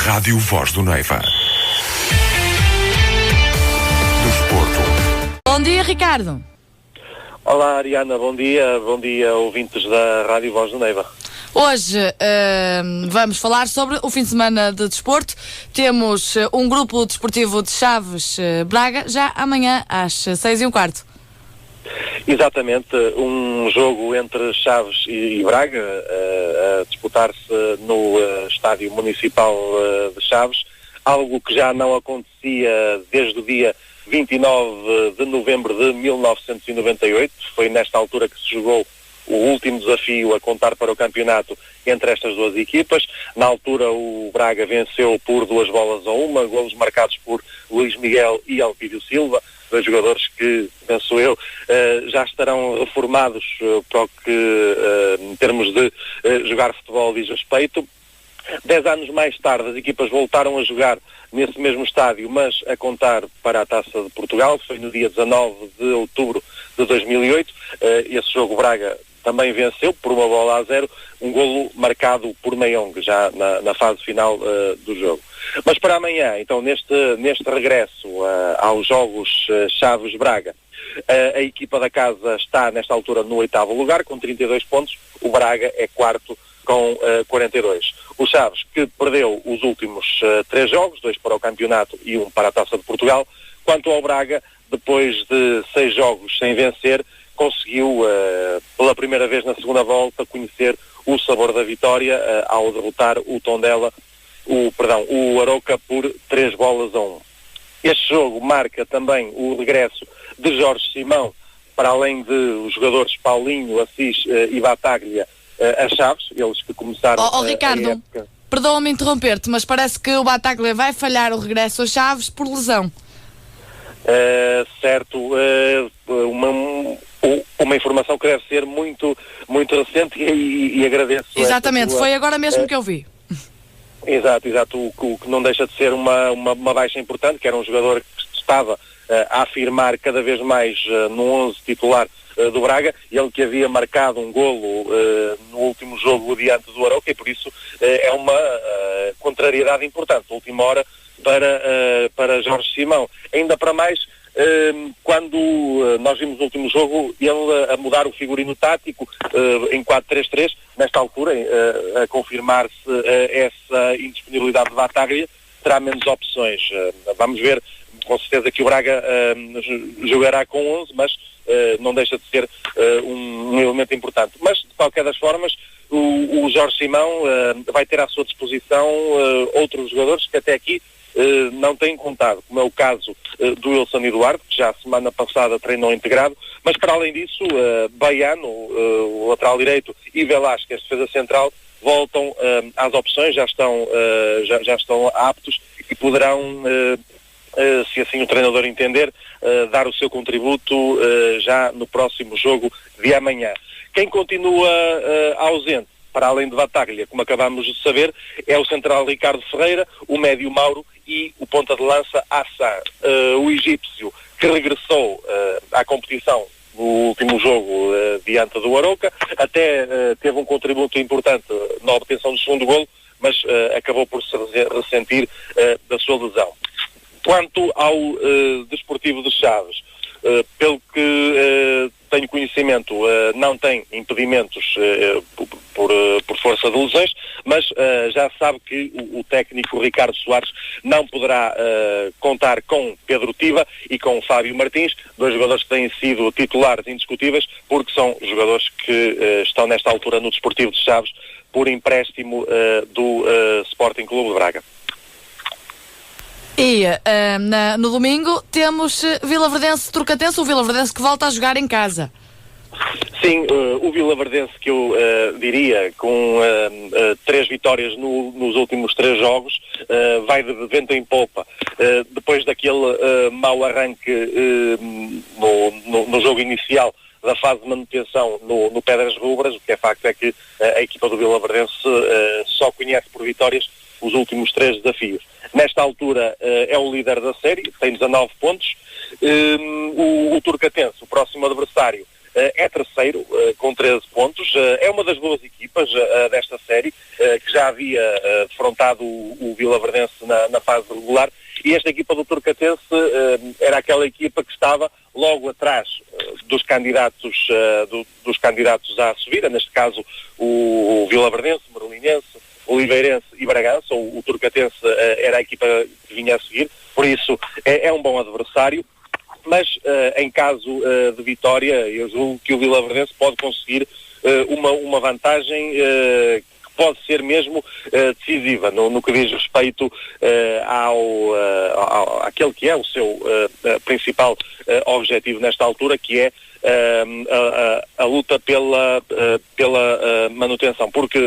Rádio Voz do Neiva. Do Desporto. Bom dia, Ricardo. Olá, Ariana, bom dia ouvintes da Rádio Voz do Neiva. Hoje vamos falar sobre o fim de semana de desporto. Temos um grupo desportivo de Chaves Braga, já amanhã às 6h15. Exatamente, um jogo entre Chaves e Braga a disputar-se no Estádio Municipal de Chaves, algo que já não acontecia desde o dia 29 de novembro de 1998. Foi nesta altura que se jogou o último desafio a contar para o campeonato entre estas duas equipas. Na altura o Braga venceu por 2-1, golos marcados por Luís Miguel e Elvídio Silva, dois jogadores que, penso eu, já estarão reformados para o que, em termos de jogar futebol, diz respeito. 10 anos mais tarde as equipas voltaram a jogar nesse mesmo estádio, mas a contar para a Taça de Portugal. Foi no dia 19 de outubro de 2008. Esse jogo Braga também venceu por 1-0, um golo marcado por Meyong, já na fase final do jogo. Mas para amanhã, então, neste regresso aos jogos Chaves-Braga, a equipa da casa está nesta altura no 8º lugar, com 32 pontos, o Braga é quarto com 42. O Chaves, que perdeu os últimos 3 jogos, 2 para o campeonato e 1 para a Taça de Portugal. Quanto ao Braga, depois de 6 jogos sem vencer, conseguiu, pela primeira vez na segunda volta, conhecer o sabor da vitória ao derrotar o Tondela, o Arouca por 3-1. Este jogo marca também o regresso de Jorge Simão, para além de os jogadores Paulinho, Assis e Bataglia, a Chaves, eles que começaram Ricardo, a época. Perdoa-me interromper-te, mas parece que o Bataglia vai falhar o regresso aos Chaves por lesão. Certo, uma informação que deve ser muito, muito recente e agradeço. Exatamente, foi agora mesmo que eu vi. Exato, o que não deixa de ser uma baixa importante, que era um jogador que estava a afirmar cada vez mais no 11 titular do Braga, ele que havia marcado um golo no último jogo diante do Arouca, e por isso é uma contrariedade importante, última hora para Jorge Simão. Ainda para mais, quando nós vimos no último jogo ele a mudar o figurino tático em 4-3-3, nesta altura, a confirmar-se essa indisponibilidade de Bataglia, terá menos opções. Vamos ver, com certeza que o Braga jogará com 11, mas não deixa de ser um elemento importante. Mas, de qualquer das formas, o Jorge Simão vai ter à sua disposição outros jogadores que até aqui não têm contado, como é o caso do Wilson Eduardo, que já a semana passada treinou integrado, mas para além disso, Baiano, o lateral direito, e Velásquez, defesa central, voltam às opções, já estão aptos e poderão, se assim o treinador entender, dar o seu contributo já no próximo jogo de amanhã. Quem continua ausente, para além de Bataglia, como acabamos de saber, é o central Ricardo Ferreira, o médio Mauro e o ponta de lança Hassan, o egípcio, que regressou à competição no último jogo diante do Arouca, até teve um contributo importante na obtenção do segundo golo, mas acabou por se ressentir da sua lesão. Quanto ao Desportivo de Chaves, pelo que tenho conhecimento, não tem impedimentos por força de lesões, mas já sabe que o técnico Ricardo Soares não poderá contar com Pedro Tiva e com Fábio Martins, dois jogadores que têm sido titulares indiscutíveis, porque são jogadores que estão nesta altura no Desportivo de Chaves por empréstimo do Sporting Clube de Braga. E no domingo temos Vilaverdense-Turcatense, o Vilaverdense que volta a jogar em casa. Sim, o Vilaverdense, que eu diria, com 3 vitórias nos últimos 3 jogos, vai de vento em popa. Depois daquele mau arranque no jogo inicial da fase de manutenção no Pedras Rubras, o que é facto é que a equipa do Vilaverdense só conhece por vitórias os últimos 3 desafios. Nesta altura é o líder da série, tem 19 pontos. O Turcatense, o próximo adversário, é terceiro com 13 pontos. É uma das boas equipas desta série, que já havia defrontado o Vilaverdense na fase regular, e esta equipa do Turcatense era aquela equipa que estava logo atrás dos candidatos à subida, neste caso o Vilaverdense, Marolinense, Oliveirense e Bragança. O Turcatense era a equipa que vinha a seguir, por isso é um bom adversário. Mas em caso de vitória, eu julgo que o Vilaverdense pode conseguir uma vantagem que pode ser mesmo decisiva no que diz respeito àquele que é o seu principal objetivo nesta altura, que é a luta pela manutenção, porque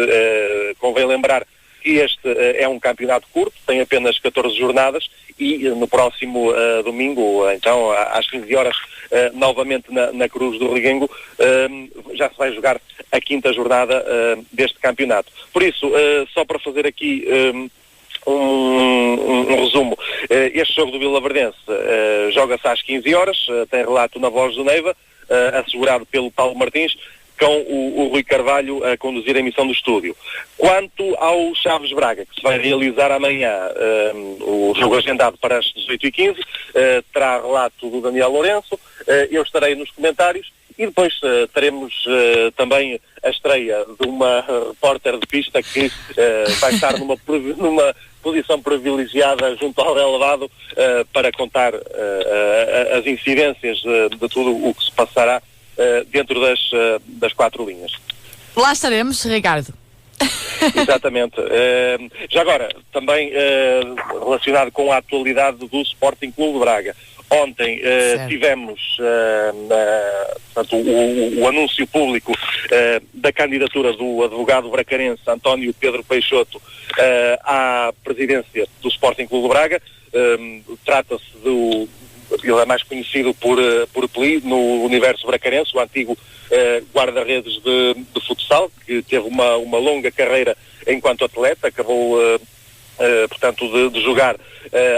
convém lembrar que este é um campeonato curto, tem apenas 14 jornadas, e no próximo domingo, então às 15 horas, novamente na Cruz do Reguengo, já se vai jogar a 5ª jornada deste campeonato. Por isso, só para fazer aqui um resumo, este jogo do Vilaverdense joga-se às 15 horas, tem relato na voz do Neiva, assegurado pelo Paulo Martins, com o Rui Carvalho a conduzir a emissão do estúdio. Quanto ao Chaves Braga, que se vai realizar amanhã, o jogo agendado para as 18h15, terá relato do Daniel Lourenço, eu estarei nos comentários, e depois teremos também a estreia de uma repórter de pista que vai estar numa posição privilegiada junto ao relevado para contar as incidências de tudo o que se passará dentro das 4 linhas. Lá estaremos, Ricardo. Exatamente. Já agora, também relacionado com a atualidade do Sporting Clube de Braga. Ontem tivemos portanto, o anúncio público da candidatura do advogado bracarense António Pedro Peixoto à presidência do Sporting Clube de Braga. Trata-se ele é mais conhecido por Peli no universo bracarense, o antigo guarda-redes de futsal, que teve uma longa carreira enquanto atleta, acabou portanto de jogar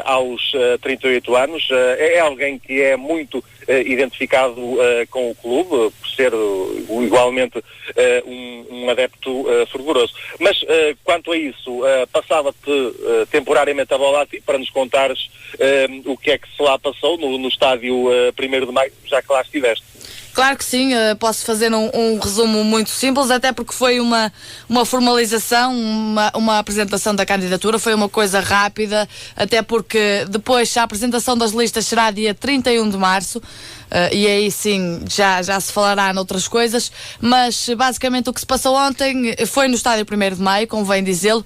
aos 38 anos. É alguém que é muito identificado com o clube, por ser igualmente um adepto fervoroso. Mas quanto a isso, passava-te temporariamente a bola a ti para nos contares o que é que se lá passou no estádio 1º de Maio, já que lá estiveste. Claro que sim, posso fazer um resumo muito simples, até porque foi uma formalização, uma apresentação da candidatura, foi uma coisa rápida, até porque depois a apresentação das listas será dia 31 de março, e aí sim já se falará noutras coisas, mas basicamente o que se passou ontem foi no estádio 1º de Maio, convém dizê-lo,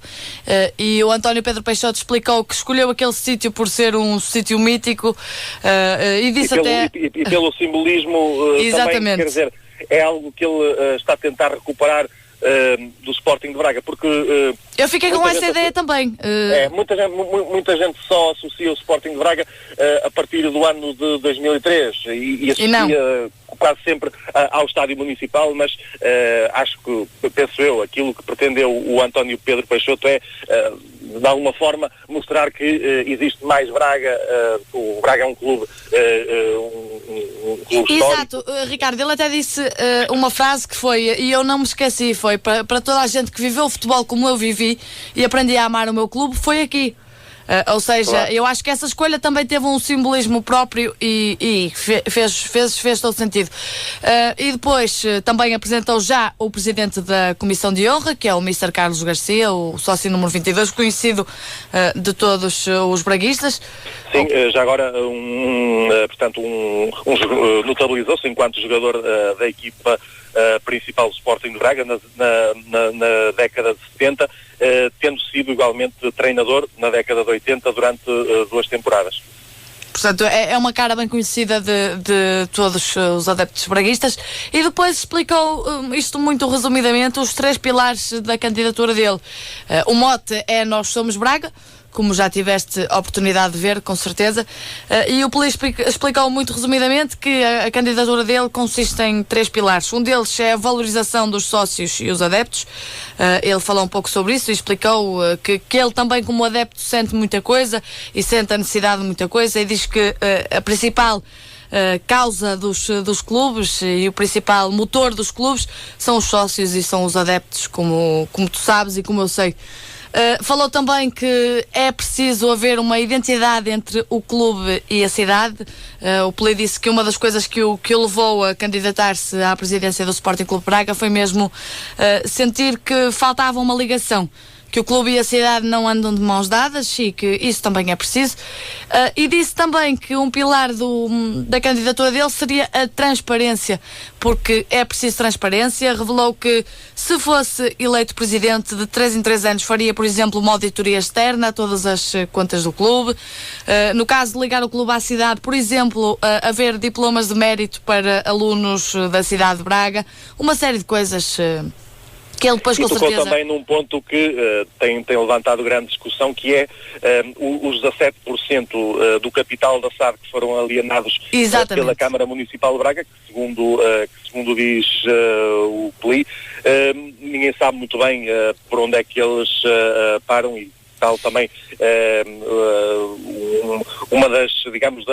e o António Pedro Peixoto explicou que escolheu aquele sítio por ser um sítio mítico, e disse e pelo simbolismo. Exatamente. Quer dizer, é algo que ele está a tentar recuperar do Sporting de Braga, porque eu fiquei com essa ideia também. Muita gente só associa o Sporting de Braga a partir do ano de 2003 e associa quase sempre ao estádio municipal, mas acho que, penso eu, aquilo que pretendeu o António Pedro Peixoto é de alguma forma mostrar que existe mais Braga. O Braga é um clube um clube histórico. Exato, Ricardo, ele até disse uma frase que foi, e eu não me esqueci, foi para toda a gente que viveu o futebol como eu vivi e aprendi a amar o meu clube, foi aqui. Ou seja, claro. Eu acho que essa escolha também teve um simbolismo próprio e fez todo sentido. E depois também apresentou já o presidente da Comissão de Honra, que é o Mr. Carlos Garcia, o sócio número 22, conhecido de todos os braguistas. Sim, já agora, portanto, notabilizou-se enquanto jogador da equipa principal do Sporting de Braga na década de 70, tendo sido igualmente treinador na década de 80 durante 2 temporadas. Portanto, é uma cara bem conhecida de todos os adeptos braguistas, e depois explicou isto muito resumidamente, os 3 pilares da candidatura dele. O mote é Nós Somos Braga, como já tiveste a oportunidade de ver, com certeza, e o Peli explicou muito resumidamente que a candidatura dele consiste em 3 pilares. Um deles é a valorização dos sócios e os adeptos. Ele falou um pouco sobre isso e explicou que ele também, como adepto, sente muita coisa e sente a necessidade de muita coisa, e diz que a principal causa dos clubes e o principal motor dos clubes são os sócios e são os adeptos, como tu sabes e como eu sei. Falou também que é preciso haver uma identidade entre o clube e a cidade. O Peli disse que uma das coisas que o levou a candidatar-se à presidência do Sporting Clube Braga foi mesmo sentir que faltava uma ligação, que o clube e a cidade não andam de mãos dadas e que isso também é preciso. E disse também que um pilar da candidatura dele seria a transparência, porque é preciso transparência. Revelou que, se fosse eleito presidente, de 3 em 3 anos faria, por exemplo, uma auditoria externa a todas as contas do clube. No caso de ligar o clube à cidade, por exemplo, haver diplomas de mérito para alunos da cidade de Braga, uma série de coisas que ele depois, com certeza... tocou também num ponto que tem levantado grande discussão, que é os 17% do capital da SAD que foram alienados pela Câmara Municipal de Braga, que segundo diz o Peli, ninguém sabe muito bem por onde é que eles param, e tal também uma das, digamos,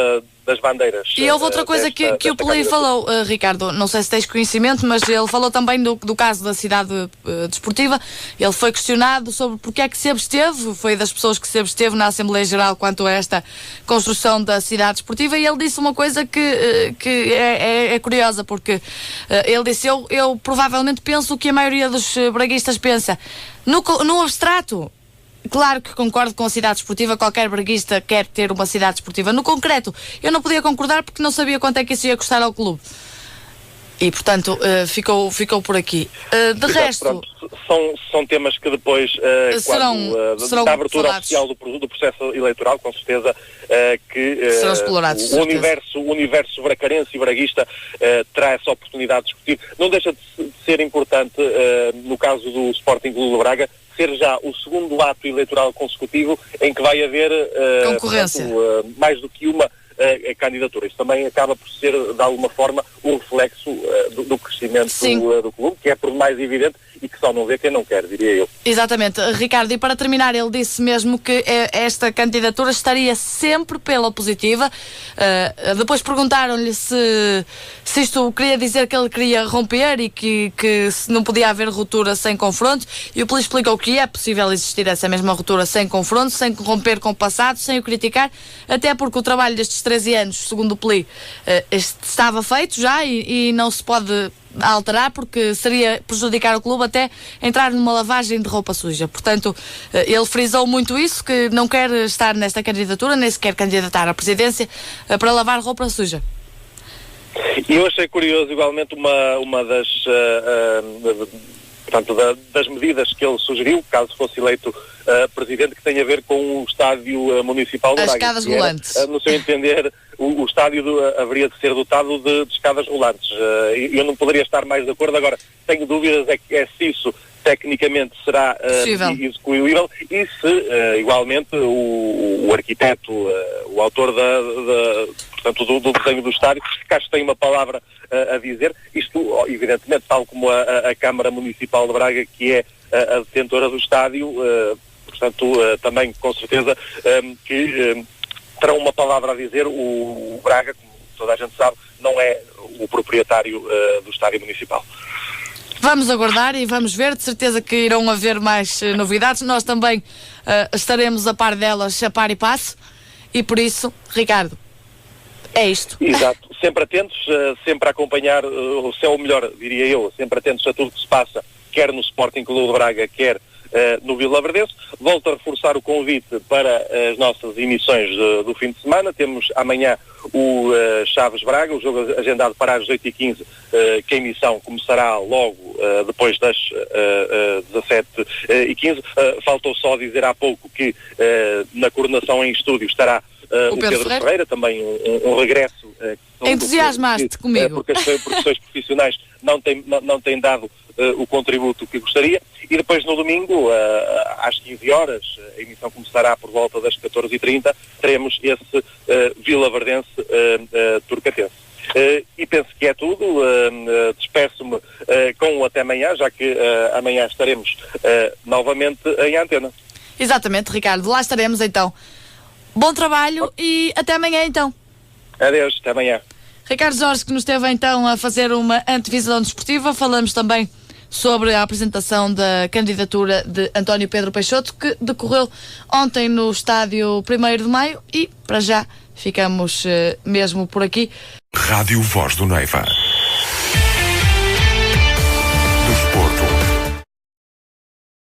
das bandeiras. E houve outra coisa que o Peli falou, Ricardo, não sei se tens conhecimento, mas ele falou também do caso da cidade desportiva. Ele foi questionado sobre porque é que se absteve, foi das pessoas que se absteve na Assembleia Geral quanto a esta construção da cidade desportiva, e ele disse uma coisa que é curiosa, porque ele disse, eu provavelmente penso o que a maioria dos braguistas pensa. No abstrato, claro que concordo com a cidade desportiva, qualquer braguista quer ter uma cidade desportiva. No concreto, eu não podia concordar porque não sabia quanto é que isso ia custar ao clube. E, portanto, ficou por aqui. De resto... Pronto, são temas que depois, serão da abertura falados. oficial do processo eleitoral, com certeza que serão explorados, o universo bracarense e braguista terá essa oportunidade de discutir. Não deixa de ser importante, no caso do Sporting Clube de Braga, ser já o segundo ato eleitoral consecutivo em que vai haver concorrência, mais do que uma candidatura. Isso também acaba por ser, de alguma forma, um reflexo do crescimento do clube, que é por mais evidente e que só não vê quem não quer, diria eu. Exatamente, Ricardo, e para terminar, ele disse mesmo que esta candidatura estaria sempre pela positiva. Depois perguntaram-lhe se isto queria dizer que ele queria romper e que não podia haver ruptura sem confronto, e o Peli explicou que é possível existir essa mesma ruptura sem confronto, sem romper com o passado, sem o criticar, até porque o trabalho destes 13 anos, segundo o Peli, estava feito já e não se pode alterar, porque seria prejudicar o clube até entrar numa lavagem de roupa suja. Portanto, ele frisou muito isso, que não quer estar nesta candidatura, nem sequer candidatar à presidência para lavar roupa suja. E eu achei curioso, igualmente, uma das das medidas que ele sugeriu, caso fosse eleito presidente, que tem a ver com o estádio municipal de Braga. As escadas rolantes. No seu entender, o estádio haveria de ser dotado de escadas rolantes. Eu não poderia estar mais de acordo. Agora, tenho dúvidas se isso tecnicamente será execuível, e se igualmente o arquiteto, o autor portanto, do desenho do estádio, que acho que tem uma palavra a dizer. Isto, evidentemente, tal como a Câmara Municipal de Braga, que é a detentora do estádio, portanto, também com certeza que terão uma palavra a dizer. O Braga, como toda a gente sabe, não é o proprietário do estádio municipal. Vamos aguardar e vamos ver, de certeza que irão haver mais novidades. Nós também estaremos a par delas, a par e passo, e por isso, Ricardo, é isto. Exato, sempre atentos, sempre a acompanhar, ou melhor, diria eu, sempre atentos a tudo que se passa, quer no Sporting Clube de Braga, quer no Vila Verdense. Volto a reforçar o convite para as nossas emissões do fim de semana. Temos amanhã o Chaves Braga, o jogo agendado para as 8h15, que a emissão começará logo depois das 17h15. Faltou só dizer há pouco que na coordenação em estúdio estará o Pedro Ferreira, também um regresso. Entusiasmaste comigo. Porque as questões profissionais não têm dado o contributo que gostaria. E depois no domingo, às 15 horas, a emissão começará por volta das 14h30, teremos esse Vila Verdense Turcatense. E penso que é tudo. Despeço-me com o até amanhã, já que amanhã estaremos novamente em antena. Exatamente, Ricardo, lá estaremos então. Bom trabalho e até amanhã então. Adeus, até amanhã. Ricardo Jorge, que nos esteve então a fazer uma antevisão desportiva. Falamos também sobre a apresentação da candidatura de António Pedro Peixoto, que decorreu ontem no estádio 1º de Maio, e para já ficamos mesmo por aqui. Rádio Voz do Neiva.